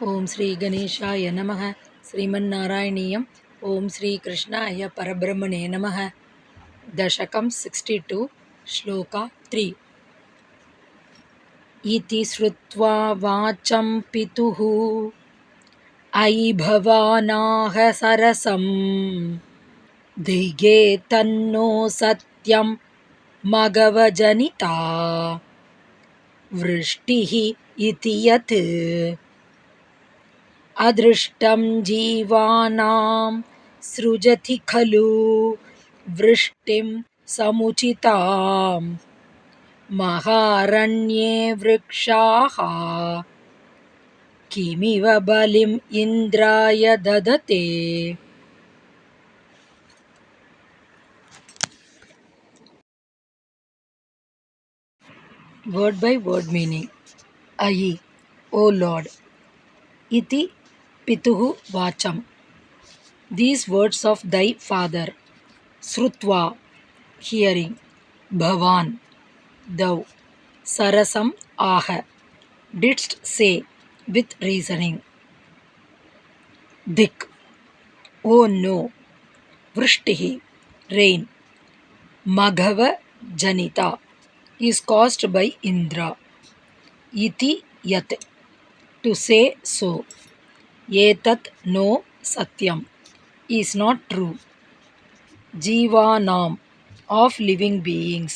ஓம் ஸ்ரீ கணேஷாய நமः. ஸ்ரீமன்னாராயணீயம். ஓம் ஸ்ரீ கிருஷ்ணாய பரபிரம்மணே நமः. தசகம் 62 ஸ்லோகா 3. இதி ஸ்ருத்வா வாச்சம் பிதுः அயி பவானாஹ சரசம் திகே தன்னோ சத்யம் மகவஜனிதா விருஷ்டிஹ இதி யத் अदृष्टं जीवानां सृजति खलु वृष्टिं समुचितां महारण्ये वृक्षाः किमिव बलिम् इन्द्राय ददते. Word by word meaning. Ayi, O Lord. Iti pituhu vacham. These words of thy father. Srutva, hearing. Bhavan, thou. Sarasam aha, didst say, with reasoning. Dik, oh no. Vrishtihi, rain. Maghava janita, is caused by Indra. Iti yat, to say so. Etat no satyam, is not true. Jivanam, of living beings.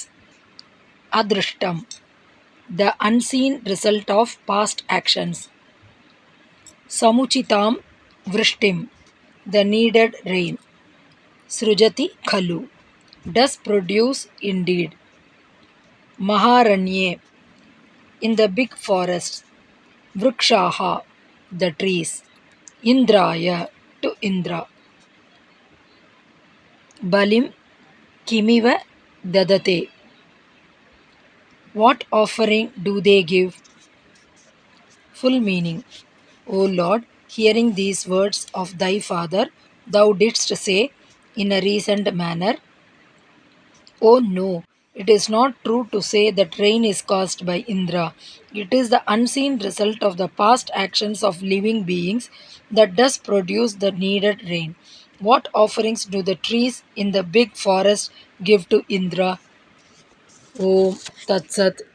Adrishtam, the unseen result of past actions. Samuchitam vrishtim, the needed rain. Srujati khalu, does produce indeed. Maharanye, in the big forests. Vrikshaha, the trees. Indraya, to Indra. Balim kimiva dadate, what offering do they give? Full meaning. O Lord, hearing these words of thy father, thou didst say in a reasoned manner, Oh no, it is not true to say that rain is caused by Indra. It is the unseen result of the past actions of living beings that does produce the needed rain. What offerings do the trees in the big forest give to Indra? Om Tat Sat.